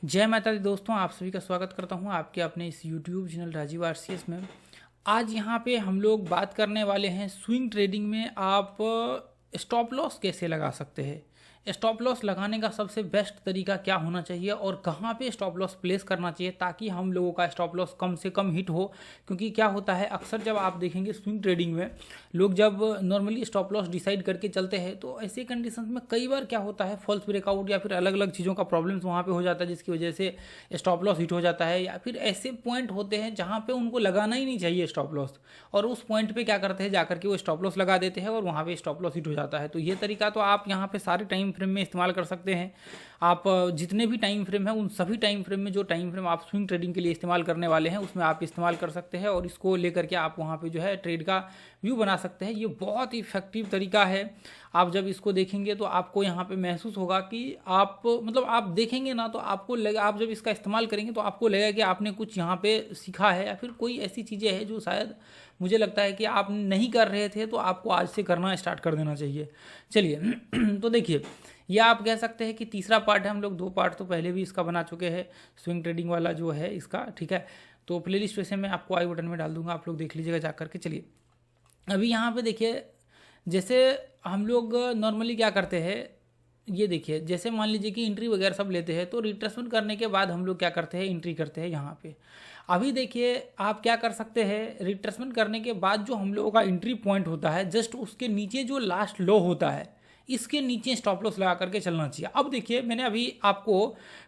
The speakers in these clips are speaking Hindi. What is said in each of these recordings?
जय माता दी दोस्तों, आप सभी का स्वागत करता हूं आपके अपने इस यूट्यूब चैनल राजीव आरसीएस में। आज यहां पे हम लोग बात करने वाले हैं स्विंग ट्रेडिंग में आप स्टॉप लॉस कैसे लगा सकते हैं। स्टॉप लॉस लगाने का सबसे बेस्ट तरीका क्या होना चाहिए और कहां पे स्टॉप लॉस प्लेस करना चाहिए ताकि हम लोगों का स्टॉप लॉस कम से कम हिट हो। क्योंकि क्या होता है, अक्सर जब आप देखेंगे स्विंग ट्रेडिंग में लोग जब नॉर्मली स्टॉप लॉस डिसाइड करके चलते हैं तो ऐसे कंडीशंस में कई बार क्या होता है, फॉल्स ब्रेकआउट या फिर अलग अलग चीज़ों का प्रॉब्लम्स वहाँ पे हो जाता है जिसकी वजह से स्टॉप लॉस हिट हो जाता है। या फिर ऐसे पॉइंट होते हैं जहाँ पे उनको लगाना ही नहीं चाहिए स्टॉप लॉस, और उस पॉइंट पे क्या करते हैं, जाकर के वो स्टॉप लॉस लगा देते हैं और वहाँ पे स्टॉप लॉस हिट हो जाता है। तो ये तरीका तो आप यहाँ पे सारे टाइम फ्रेम में इस्तेमाल कर सकते हैं। आप जितने भी टाइम फ्रेम है उन सभी टाइम फ्रेम में जो टाइम फ्रेम आप स्विंग ट्रेडिंग के लिए इस्तेमाल करने वाले हैं उसमें आप इस्तेमाल कर सकते हैं और इसको लेकर के आप वहाँ पे जो है ट्रेड का व्यू बना सकते हैं। ये बहुत ही इफेक्टिव तरीका है। आप जब इसको देखेंगे तो आपको यहाँ पे महसूस होगा कि आप आप देखेंगे ना तो आपको लगे, आप जब इसका इस्तेमाल करेंगे तो आपको लगेगा कि आपने कुछ यहाँ पे सीखा है या फिर कोई ऐसी चीज़ें हैं जो शायद मुझे लगता है कि आप नहीं कर रहे थे तो आपको आज से करना स्टार्ट कर देना चाहिए। चलिए तो देखिए, यह आप कह सकते हैं कि तीसरा पार्ट है। हम लोग 2 पार्ट तो पहले भी इसका बना चुके हैं, स्विंग ट्रेडिंग वाला जो है इसका, ठीक है। तो प्लेलिस्ट वैसे मैं आपको आई बटन में डाल दूंगा, आप लोग देख लीजिएगा जा करके। चलिए अभी यहाँ पे देखिए, जैसे हम लोग नॉर्मली क्या करते हैं, ये देखिए जैसे मान लीजिए कि एंट्री वगैरह सब लेते हैं तो रिट्रेसमेंट करने के बाद हम लोग क्या करते हैं, एंट्री करते हैं यहाँ पे। अभी देखिए आप क्या कर सकते हैं, रिट्रेसमेंट करने के बाद जो हम लोगों का एंट्री पॉइंट होता है जस्ट उसके नीचे जो लास्ट लो होता है इसके नीचे स्टॉप लॉस लगा करके चलना चाहिए। अब देखिए मैंने अभी आपको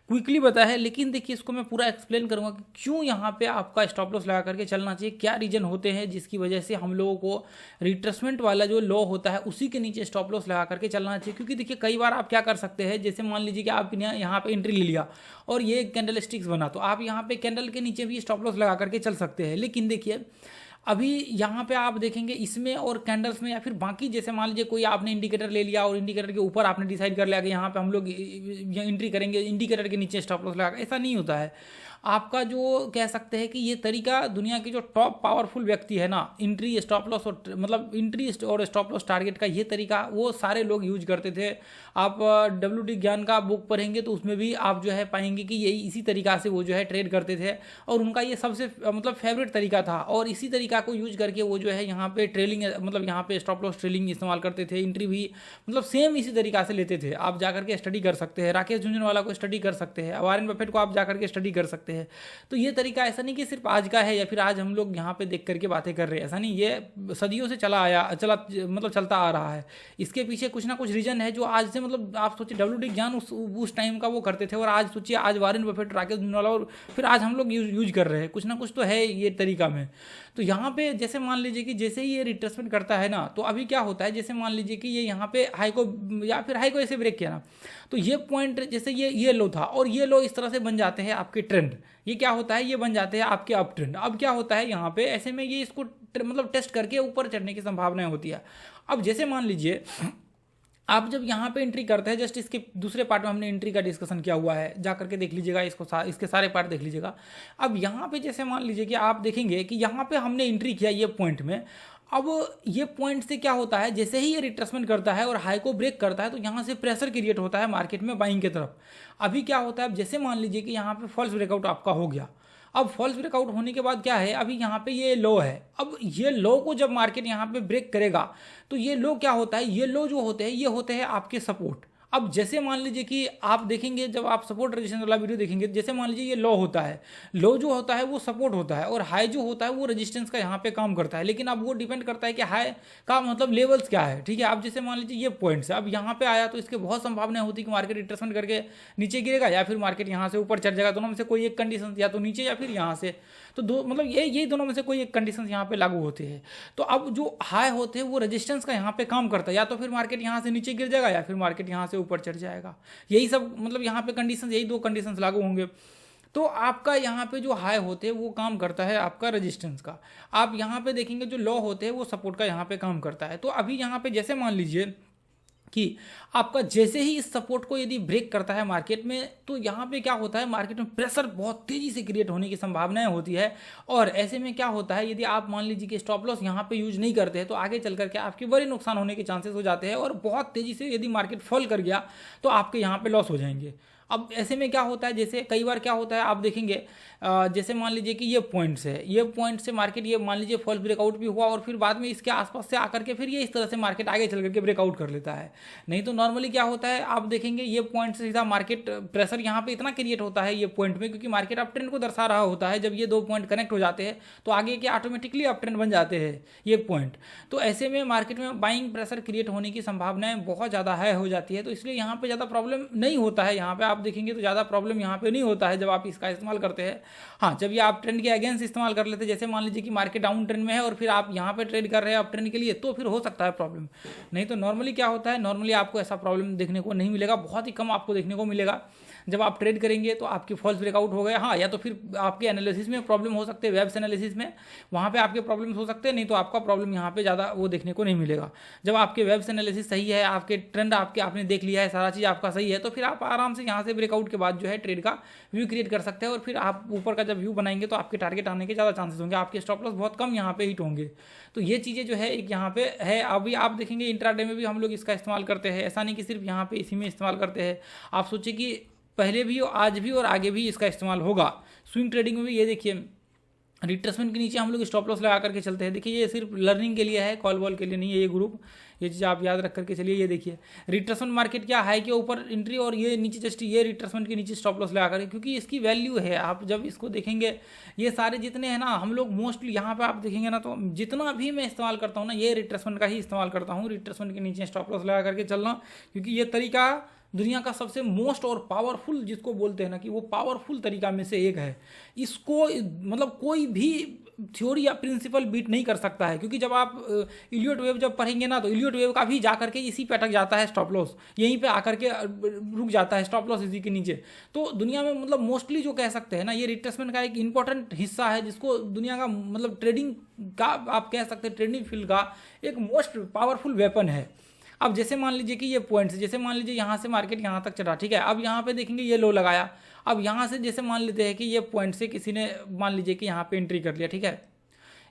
क्विकली बताया है, लेकिन देखिए इसको मैं पूरा एक्सप्लेन करूंगा कि क्यों यहाँ पे आपका स्टॉप लॉस लगा करके चलना चाहिए, क्या रीजन होते हैं जिसकी वजह से हम लोगों को रिट्रेसमेंट वाला जो लो होता है उसी के नीचे स्टॉप लॉस लगा करके चलना चाहिए। क्योंकि देखिए कई बार आप क्या कर सकते हैं, जैसे मान लीजिए कि आप यहाँ पे एंट्री ले लिया और ये कैंडल स्टिक्स बना, तो आप यहाँ पे कैंडल के नीचे भी स्टॉप लॉस लगा करके चल सकते हैं। लेकिन देखिए अभी यहाँ पे आप देखेंगे इसमें और कैंडल्स में या फिर बाकी, जैसे मान लीजिए कोई आपने इंडिकेटर ले लिया और इंडिकेटर के ऊपर आपने डिसाइड कर लिया कि यहाँ पे हम लोग एंट्री करेंगे, इंडिकेटर के नीचे स्टॉप लॉस लगा, ऐसा नहीं होता है। आपका जो कह सकते हैं कि ये तरीका दुनिया के जो टॉप पावरफुल व्यक्ति है ना, एंट्री स्टॉप लॉस और एंट्री और स्टॉप लॉस टारगेट का ये तरीका वो सारे लोग यूज करते थे। आप WD ज्ञान का बुक पढ़ेंगे तो उसमें भी आप जो है पाएंगे कि यही इसी तरीका से वो जो है ट्रेड करते थे और उनका ये सबसे फेवरेट तरीका था। और इसी तरीका को यूज करके वो जो है यहाँ पे ट्रेलिंग यहाँ पे स्टॉप लॉस ट्रेलिंग इस्तेमाल करते थे, एंट्री भी सेम इसी तरीका से लेते थे। आप जाकर के स्टडी कर सकते हैं, राकेश झुंझुनवाला को स्टडी कर सकते हैं, वॉरेन बफेट को आप जाकर के स्टडी कर सकते हैं। तो ये तरीका ऐसा नहीं कि सिर्फ आज का है या फिर आज हम लोग यहाँ पे देख करके बातें कर रहे हैं, ऐसा नहीं, ये सदियों से चलता आ रहा है। इसके पीछे कुछ ना कुछ रीजन है जो आज से आप सोचिए WD ज्ञान उस टाइम का वो करते थे और आज सोचिए आज वॉरेन बफेट, राकेश झुंझुनवाला और फिर आज हम लोग यूज कर रहे हैं। कुछ ना कुछ तो है ये तरीका में। तो यहाँ पे जैसे मान लीजिए कि जैसे ही ये रिट्रेसमेंट करता है ना, तो अभी क्या होता है, जैसे मान लीजिए कि ये यहाँ पे हाई को ऐसे ब्रेक किया ना, तो ये पॉइंट जैसे ये लो था और ये लो इस तरह से बन जाते हैं आपके ट्रेंड। ये क्या होता है, ये बन जाते हैं आपके अप ट्रेंड। अब क्या होता है यहाँ पे, ऐसे में ये इसको टेस्ट करके ऊपर चढ़ने की संभावनाएं होती है। अब जैसे मान लीजिए आप जब यहाँ पे एंट्री करते हैं, जस्ट इसके दूसरे पार्ट में हमने एंट्री का डिस्कशन किया हुआ है, जा करके देख लीजिएगा इसको, इसके सारे पार्ट देख लीजिएगा। अब यहाँ पे जैसे मान लीजिए कि आप देखेंगे कि यहाँ पे हमने एंट्री किया ये पॉइंट में। अब ये पॉइंट से क्या होता है, जैसे ही ये रिट्रेसमेंट करता है और हाई को ब्रेक करता है तो यहाँ से प्रेशर क्रिएट होता है मार्केट में बाइंग की तरफ। अभी क्या होता है, अब जैसे मान लीजिए कि यहाँ पे फॉल्स ब्रेकआउट आपका हो गया। अब फॉल्स ब्रेकआउट होने के बाद क्या है, अभी यहाँ पे ये लो है। अब ये लो को जब मार्केट यहाँ पे ब्रेक करेगा तो ये लो क्या होता है, ये लो जो होते हैं ये होते हैं आपके सपोर्ट। अब जैसे मान लीजिए कि आप देखेंगे, जब आप सपोर्ट रेजिस्टेंस वाला वीडियो देखेंगे, जैसे मान लीजिए ये लो होता है, लो जो होता है वो सपोर्ट होता है और हाई जो होता है वो रेजिस्टेंस का यहाँ पे काम करता है। लेकिन अब वो डिपेंड करता है कि हाई का लेवल्स क्या है, ठीक है। अब जैसे मान लीजिए ये पॉइंट्स अब यहाँ पे आया तो इसके बहुत संभावना होती है कि मार्केट रिट्रेसमेंट करके नीचे गिरेगा या फिर मार्केट यहाँ से ऊपर चढ़ जाएगा। दोनों में से कोई एक कंडीशन, या तो नीचे या फिर यहाँ से, तो यही दोनों में से कोई एक कंडीशन यहाँ पे लागू होती है। तो अब जो हाई होते हैं वो रेजिस्टेंस का यहाँ पे काम करता है, या तो फिर मार्केट यहाँ से नीचे गिर जाएगा या फिर मार्केट यहाँ से ऊपर चढ़ जाएगा। यही सब यहाँ पे कंडीशंस, यही 2 कंडीशंस लागू होंगे। तो आपका यहाँ पे जो हाई होते हैं वो काम करता है आपका रेजिस्टेंस का। आप यहाँ पे देखेंगे जो लो होते हैं वो सपोर्ट का यहाँ पे काम करता है। तो अभी यहाँ पे जैसे मान लीजिए कि आपका जैसे ही इस सपोर्ट को यदि ब्रेक करता है मार्केट में, तो यहाँ पे क्या होता है, मार्केट में प्रेशर बहुत तेजी से क्रिएट होने की संभावनाएं होती है। और ऐसे में क्या होता है, यदि आप मान लीजिए कि स्टॉप लॉस यहाँ पे यूज नहीं करते हैं तो आगे चल करके आपके बड़े नुकसान होने के चांसेस हो जाते हैं और बहुत तेजी से यदि मार्केट फॉल कर गया तो आपके यहाँ पे लॉस हो जाएंगे। अब ऐसे में क्या होता है, जैसे कई बार क्या होता है आप देखेंगे, जैसे मान लीजिए कि ये पॉइंट्स है, ये पॉइंट से मार्केट ये मान लीजिए फॉल्स ब्रेकआउट भी हुआ और फिर बाद में इसके आसपास से आकर के फिर ये इस तरह से मार्केट आगे चल करके ब्रेकआउट कर लेता है। नहीं तो नॉर्मली क्या होता है आप देखेंगे, ये पॉइंट से सीधा मार्केट प्रेशर यहाँ पे इतना क्रिएट होता है ये पॉइंट में, क्योंकि मार्केट अप ट्रेंड को दर्शा रहा होता है। जब ये दो पॉइंट कनेक्ट हो जाते हैं तो आगे के ऑटोमेटिकली अप ट्रेंड बन जाते हैं ये पॉइंट। तो ऐसे में मार्केट में बाइंग प्रेशर क्रिएट होने की संभावनाएं बहुत ज़्यादा हाई हो जाती है। तो इसलिए यहाँ पे ज़्यादा प्रॉब्लम नहीं होता है, यहाँ पे आप देखेंगे तो ज़्यादा प्रॉब्लम यहाँ पे नहीं होता है जब आप इसका इस्तेमाल करते हैं। हाँ, जब ये आप ट्रेंड के अगेंस्ट इस्तेमाल कर लेते हैं, जैसे मान लीजिए कि मार्केट डाउन ट्रेंड में है और फिर आप यहाँ पे ट्रेड कर रहे हैं अप ट्रेंड के लिए, तो फिर हो सकता है प्रॉब्लम। नहीं तो नॉर्मली क्या होता है, नॉर्मली आपको ऐसा प्रॉब्लम देखने को नहीं मिलेगा, बहुत ही कम आपको देखने को मिलेगा। जब आप ट्रेड करेंगे तो आपकी फॉल्स ब्रेकआउट हो गया, हाँ, या तो फिर आपके एनालिसिस में प्रॉब्लम हो सकते हैं, वेब्स एनालिसिस में वहाँ पे आपके प्रॉब्लम्स हो सकते हैं। नहीं तो आपका प्रॉब्लम यहाँ पे ज़्यादा वो देखने को नहीं मिलेगा। जब आपके वेब्स एनालिसिस सही है, आपके ट्रेंड आपने देख लिया है, सारा चीज़ आपका सही है, तो फिर आप आराम से यहाँ से ब्रेकआउट के बाद जो है ट्रेड का व्यू क्रिएट कर सकते हैं। और फिर आप ऊपर का जब व्यू बनाएंगे तो आपके टारगेट आने के ज़्यादा चांसेस होंगे, आपके स्टॉप लॉस बहुत कम यहाँ पे हिट होंगे। तो ये चीज़ें जो है एक यहाँ पे है। अभी आप देखेंगे इंट्राडे में भी हम लोग इसका इस्तेमाल करते हैं, ऐसा नहीं कि सिर्फ यहाँ पे इसी में इस्तेमाल करते हैं। आप सोचिए कि पहले भी, आज भी और आगे भी इसका इस्तेमाल होगा। स्विंग ट्रेडिंग में भी ये देखिए, रिट्रेसमेंट के नीचे हम लोग स्टॉप लॉस लगा करके चलते हैं। देखिए ये सिर्फ लर्निंग के लिए है, कॉल वॉल के लिए नहीं है ये ग्रुप, ये चीज़ आप याद रख करके चलिए। ये देखिए रिट्रेसमेंट मार्केट क्या, हाई के ऊपर एंट्री और ये नीचे जस्ट ये रिट्रेसमेंट के नीचे स्टॉप लॉस लगा करके, क्योंकि इसकी वैल्यू है। आप जब इसको देखेंगे, ये सारे जितने हैं ना, हम लोग मोस्टली यहाँ पे आप देखेंगे ना, तो जितना भी मैं इस्तेमाल करता हूँ ना, ये रिट्रेसमेंट का ही इस्तेमाल करता हूँ। रिट्रेसमेंट के नीचे स्टॉप लॉस लगा करके चलना, क्योंकि ये तरीका दुनिया का सबसे मोस्ट और पावरफुल, जिसको बोलते हैं ना कि वो पावरफुल तरीका में से एक है। इसको मतलब कोई भी थ्योरी या प्रिंसिपल बीट नहीं कर सकता है, क्योंकि जब आप इलियट वेव जब पढ़ेंगे ना, तो इलियट वेव का भी जा करके इसी पे अटक जाता है स्टॉप लॉस, यहीं पे आकर के रुक जाता है स्टॉप लॉस इसी के नीचे। तो दुनिया में मतलब मोस्टली जो कह सकते हैं ना, ये रिट्रेसमेंट का एक इंपॉर्टेंट हिस्सा है, जिसको दुनिया का मतलब ट्रेडिंग का आप कह सकते हैं, ट्रेडिंग फील्ड का एक मोस्ट पावरफुल वेपन है। अब जैसे मान लीजिए कि ये पॉइंट्स, जैसे मान लीजिए यहाँ से मार्केट यहाँ तक चढ़ा, ठीक है। अब यहाँ पे देखेंगे ये लो लगाया, अब यहाँ से जैसे मान लेते हैं कि ये पॉइंट से किसी ने मान लीजिए कि यहाँ पे एंट्री कर लिया, ठीक है।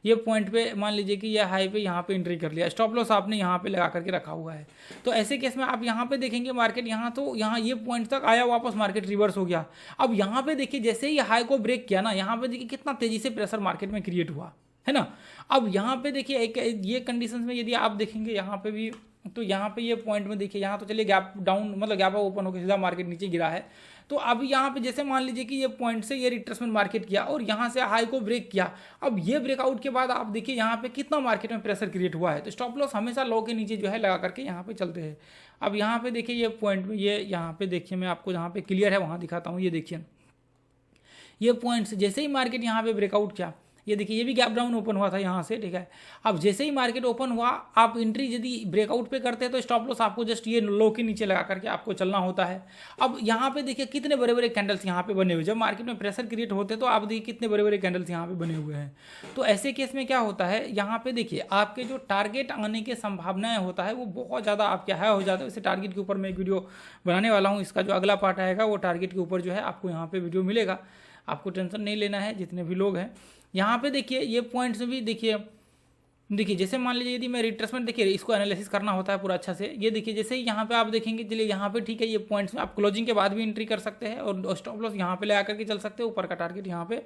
ये पॉइंट पे मान लीजिए कि ये हाई पे यहाँ पे एंट्री कर लिया, स्टॉप लॉस आपने यहाँ पे लगा करके रखा हुआ है। तो ऐसे केस में आप यहाँ पे देखेंगे मार्केट यहाँ, तो यहाँ ये पॉइंट तक आया, वापस मार्केट रिवर्स हो गया। अब यहाँ पे देखिए जैसे ही हाई को ब्रेक किया ना, यहाँ पे देखिए कितना तेजी से प्रेशर मार्केट में क्रिएट हुआ है ना। अब यहाँ पे देखिए एक ये कंडीशंस में यदि आप देखेंगे यहाँ पे भी, तो यहाँ पे ये पॉइंट में देखिए, यहाँ तो चलिए गैप डाउन मतलब गैप ओपन होकर सीधा मार्केट नीचे गिरा है। तो अब यहाँ पे जैसे मान लीजिए कि ये पॉइंट से ये रिट्रेसमेंट मार्केट किया और यहाँ से हाई को ब्रेक किया। अब ये ब्रेकआउट के बाद आप देखिए यहाँ पे कितना मार्केट में प्रेशर क्रिएट हुआ है। तो स्टॉप लॉस हमेशा लो के नीचे जो है लगा करके यहाँ पे चलते हैं। अब यहाँ पे देखिए ये पॉइंट में, ये यहाँ पे देखिए मैं आपको जहाँ पे क्लियर है वहाँ दिखाता हूँ। ये देखिए ये पॉइंट्स जैसे ही मार्केट यहाँ पे ब्रेकआउट किया, ये देखिए ये भी गैप डाउन ओपन हुआ था यहाँ से, ठीक है। अब जैसे ही मार्केट ओपन हुआ, आप एंट्री यदि ब्रेकआउट पे करते हैं तो स्टॉप लॉस आपको जस्ट ये लो के नीचे लगा करके आपको चलना होता है। अब यहाँ पे देखिए कितने बड़े बड़े कैंडल्स यहाँ पे बने हुए, जब मार्केट में प्रेशर क्रिएट होते हैं तो आप देखिए कितने बड़े बड़े कैंडल्स यहाँ पे बने हुए हैं। तो ऐसे केस में क्या होता है, यहाँ पे देखिए आपके जो टारगेट आने की संभावनाएं होता है वो बहुत ज़्यादा आपके हाई हो जाता है। वैसे टारगेट के ऊपर मैं एक वीडियो बनाने वाला हूँ, इसका जो अगला पार्ट आएगा वो टारगेट के ऊपर जो है आपको यहाँ पे वीडियो मिलेगा। आपको टेंशन नहीं लेना है जितने भी लोग हैं। यहाँ पे देखिए ये पॉइंट्स भी देखिए जैसे मान लीजिए यदि मैं रिट्रेसमेंट, देखिए इसको एनालिसिस करना होता है पूरा अच्छा से। ये देखिए जैसे ही यहाँ पे आप देखेंगे, चलिए यहाँ पे ठीक है, ये पॉइंट्स में आप क्लोजिंग के बाद भी एंट्री कर सकते हैं और स्टॉप लॉस यहाँ पे लगा करके चल सकते हैं, ऊपर का टारगेट यहाँ पे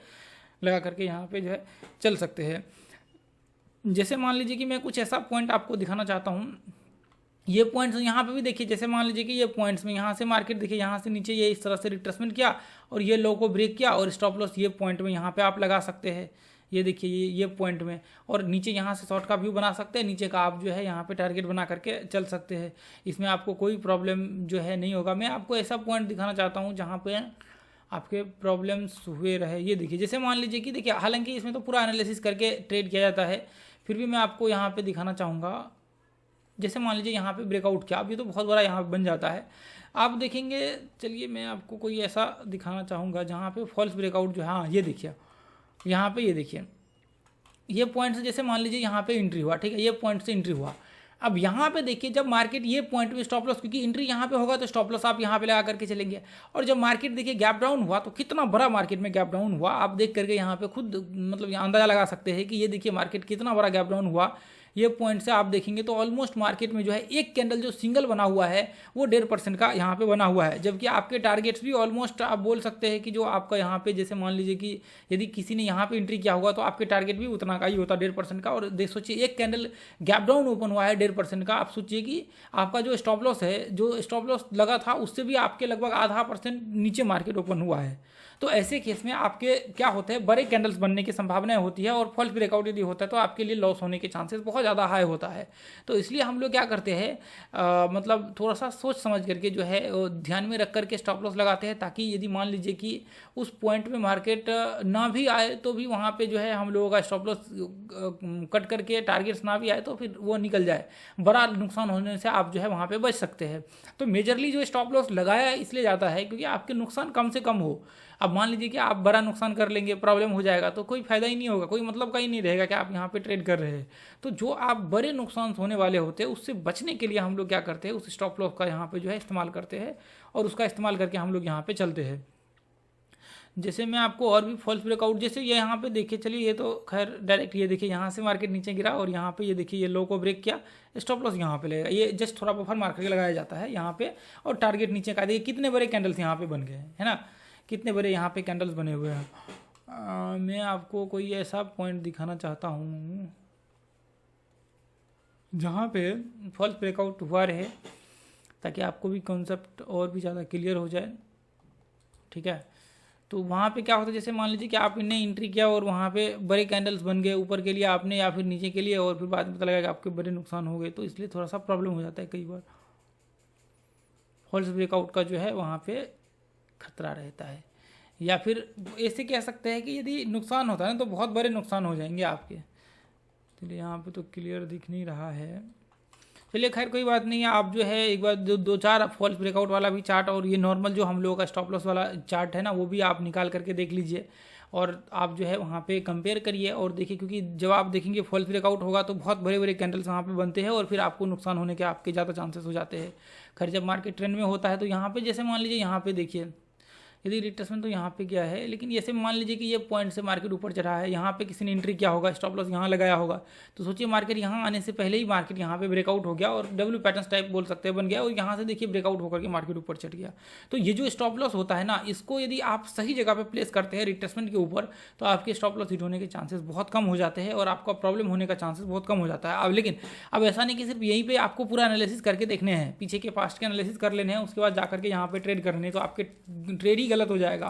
लगा करके यहाँ पे जो है चल सकते हैं। जैसे मान लीजिए कि मैं कुछ ऐसा पॉइंट आपको दिखाना चाहता हूँ, ये पॉइंट्स यहाँ पे भी देखिए, जैसे मान लीजिए कि ये पॉइंट्स में यहाँ से मार्केट देखिए यहाँ से नीचे ये इस तरह से रिट्रेसमेंट किया और ये लो को ब्रेक किया और स्टॉप लॉस ये पॉइंट में यहाँ पे आप लगा सकते हैं। ये देखिए ये पॉइंट में, और नीचे यहाँ से शॉर्ट का व्यू बना सकते हैं, नीचे का आप जो है यहाँ पे टारगेट बना करके चल सकते हैं। इसमें आपको कोई प्रॉब्लम जो है नहीं होगा। मैं आपको ऐसा पॉइंट दिखाना चाहता हूँ जहाँ पे आपके प्रॉब्लम्स हुए रहे। ये देखिए जैसे मान लीजिए कि देखिए, हालांकि इसमें तो पूरा एनालिसिस करके ट्रेड किया जाता है, फिर भी मैं आपको यहाँ पे दिखाना चाहूँगा। जैसे मान लीजिए यहाँ पे ब्रेकआउट किया, अब ये तो बहुत बड़ा यहाँ बन जाता है, आप देखेंगे। चलिए मैं आपको कोई ऐसा दिखाना चाहूँगा जहाँ पे फॉल्स ब्रेकआउट जो है, हाँ ये देखिए यहाँ पे, ये देखिए ये पॉइंट से जैसे मान लीजिए यहाँ पे एंट्री हुआ, ठीक है, ये पॉइंट से एंट्री हुआ। अब यहाँ पे देखिए जब मार्केट ये पॉइंट में स्टॉप लॉस, क्योंकि एंट्री यहाँ पे होगा तो स्टॉप लॉस आप यहाँ पे लगा करके चलेंगे। और जब मार्केट देखिए गैप डाउन हुआ, तो कितना बड़ा मार्केट में गैप डाउन हुआ आप देख करके यहाँ पे खुद मतलब अंदाजा लगा सकते हैं कि ये देखिए मार्केट कितना बड़ा गैप डाउन हुआ। ये पॉइंट से आप देखेंगे तो ऑलमोस्ट मार्केट में जो है एक कैंडल जो सिंगल बना हुआ है वो 1.5% का यहाँ पे बना हुआ है, जबकि आपके टारगेट्स भी ऑलमोस्ट आप बोल सकते हैं कि जो आपका यहाँ पे जैसे मान लीजिए कि यदि किसी ने यहाँ पे एंट्री किया होगा तो आपके टारगेट भी उतना का ही होता 1.5% का। और देख सोचिए एक कैंडल गैप डाउन ओपन हुआ है 1.5% का, आप सोचिए कि आपका जो स्टॉप लॉस है, जो स्टॉप लॉस लगा था उससे भी आपके लगभग आधा % नीचे मार्केट ओपन हुआ है। तो ऐसे केस में आपके क्या होते हैं, बड़े कैंडल्स बनने की संभावनाएं होती है और फॉल्स ब्रेकआउट यदि होता है तो आपके लिए लॉस होने के चांसेस बहुत ज़्यादा हाई होता है। तो इसलिए हम लोग क्या करते हैं, मतलब थोड़ा सा सोच समझ करके जो है ध्यान में रख करके स्टॉप लॉस लगाते हैं, ताकि यदि मान लीजिए कि उस पॉइंट में मार्केट ना भी आए तो भी वहाँ पे जो है हम लोगों का स्टॉप लॉस कट करके टारगेट्स ना भी आए तो फिर वो निकल जाए, बड़ा नुकसान होने से आप जो है वहाँ पे बच सकते हैं। तो मेजरली जो स्टॉप लॉस लगाया इसलिए जाता है क्योंकि आपके नुकसान कम से कम हो। अब मान लीजिए कि आप बड़ा नुकसान कर लेंगे, प्रॉब्लम हो जाएगा तो कोई फायदा ही नहीं होगा, कोई मतलब का ही नहीं रहेगा कि आप यहाँ पे ट्रेड कर रहे हैं। तो जो आप बड़े नुकसान होने वाले होते हैं उससे बचने के लिए हम लोग क्या करते हैं, उस स्टॉप लॉस का यहाँ पे जो है इस्तेमाल करते हैं और उसका इस्तेमाल करके हम लोग यहाँ पे चलते हैं। जैसे मैं आपको और भी फॉल्स ब्रेकआउट, जैसे ये यहाँ पे देखिए, चलिए ये तो खैर डायरेक्ट ये देखिए यहाँ से मार्केट नीचे गिरा और यहाँ पे ये देखिए ये लो को ब्रेक किया, स्टॉप लॉस यहाँ पे लगेगा, ये जस्ट थोड़ा बफर मार करके लगाया जाता है यहाँ पे और टारगेट नीचे का। देखिए कितने बड़े कैंडल्स यहाँ पे बन गए हैं, है ना, कितने बड़े यहाँ पे कैंडल्स बने हुए हैं। मैं आपको कोई ऐसा पॉइंट दिखाना चाहता हूँ जहाँ पे फॉल्स ब्रेकआउट हुआ रहे, ताकि आपको भी कॉन्सेप्ट और भी ज़्यादा क्लियर हो जाए, ठीक है। तो वहाँ पे क्या होता है, जैसे मान लीजिए कि आप इन्हें एंट्री किया और वहाँ पे बड़े कैंडल्स बन गए ऊपर के लिए आपने या फिर नीचे के लिए, और फिर बाद में पता लगा कि आपके बड़े नुकसान हो गए, तो इसलिए थोड़ा सा प्रॉब्लम हो जाता है कई बार। फॉल्स ब्रेकआउट का जो है वहाँ पे खतरा रहता है, या फिर ऐसे कह सकते हैं कि यदि नुकसान होता है ना तो बहुत बड़े नुकसान हो जाएंगे आपके। चलिए यहाँ पे तो क्लियर दिख नहीं रहा है, चलिए खैर कोई बात नहीं है। आप जो है एक बार दो चार फॉल्स ब्रेकआउट वाला भी चार्ट और ये नॉर्मल जो हम लोगों का स्टॉप लॉस वाला चार्ट है ना, वो भी आप निकाल करके देख लीजिए और आप जो है वहाँ पे कंपेयर करिए और देखिए, क्योंकि जब आप देखेंगे फॉल्स ब्रेकआउट होगा तो बहुत बड़े बड़े कैंडल्स वहाँ पे बनते हैं और फिर आपको नुकसान होने के आपके ज़्यादा चांसेस हो जाते हैं। खैर जब मार्केट ट्रेंड में होता है तो यहाँ पे जैसे मान लीजिए यहाँ पे देखिए यदि रिट्रेसमेंट तो यहाँ पे क्या है, लेकिन जैसे मान लीजिए कि ये पॉइंट से मार्केट ऊपर चढ़ा है, यहाँ पे किसी ने एंट्री किया होगा, स्टॉप लॉस यहाँ लगाया होगा, तो सोचिए मार्केट यहाँ आने से पहले ही मार्केट यहाँ पे ब्रेकआउट हो गया और डब्ल्यू पैटर्न टाइप बोल सकते हैं बन गया और यहाँ से देखिए ब्रेकआउट होकर के मार्केट ऊपर चढ़ गया। तो ये जो स्टॉप लॉस होता है ना, इसको यदि आप सही जगह पे प्लेस करते हैं रिट्रेसमेंट के ऊपर, तो आपके स्टॉप लॉस हिट होने के चांसेस बहुत कम हो जाते हैं और आपका प्रॉब्लम होने का चांसेस बहुत कम हो जाता है। अब लेकिन अब ऐसा नहीं कि सिर्फ यहीं पे आपको पूरा एनालिसिस करके देखने हैं, पीछे के पास्ट के एनालिसिस कर लेने हैं, उसके बाद जाकर के यहाँ पे ट्रेड करने, तो आपके ट्रेड ही गलत हो जाएगा।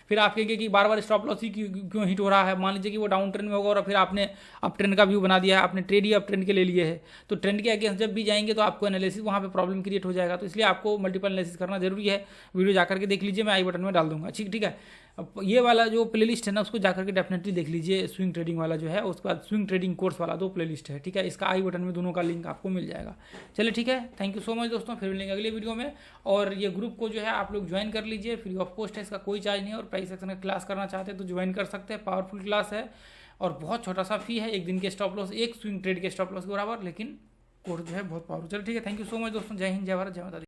फिर आप कहेंगे कि बार बार स्टॉप लॉस ही क्यों हिट हो रहा है। मान लीजिए कि वो डाउन ट्रेंड में होगा और फिर आपने अप ट्रेंड का व्यू बना दिया है, आपने ट्रेड ही अप ट्रेंड के ले लिए है, तो ट्रेंड के अगेंस्ट जब भी जाएंगे तो आपको एनालिसिस वहाँ पे प्रॉब्लम क्रिएट हो जाएगा। तो इसलिए आपको मल्टीपल एनालिसिस करना जरूरी है। वीडियो जाकर के देख लीजिए, मैं आई बटन में डाल दूंगा, ठीक है। अब ये वाला जो प्लेलिस्ट है ना उसको जाकर के डेफिनेटली देख लीजिए, स्विंग ट्रेडिंग वाला जो है, उसके बाद स्विंग ट्रेडिंग कोर्स वाला 2 प्लेलिस्ट है, ठीक है। इसका आई बटन में दोनों का लिंक आपको मिल जाएगा। चलिए ठीक है, थैंक यू सो मच दोस्तों, फिर मिलेंगे अगले वीडियो में। और ये ग्रुप को जो है आप लोग ज्वाइन कर लीजिए, फ्री ऑफ कॉस्ट है, इसका कोई चार्ज नहीं है। और प्राइस सेक्शन में क्लास करना चाहते हैं तो ज्वाइन कर सकते हैं, पावरफुल क्लास है और बहुत छोटा सा फी है, 1 दिन के स्टॉप लॉस, 1 स्विंग ट्रेड के स्टॉप लॉस के बराबर, लेकिन कोर्स जो है बहुत पावरफुल। चलो ठीक है, थैंक यू सो मच दोस्तों, जय हिंद, जय भारत, जय माता दी।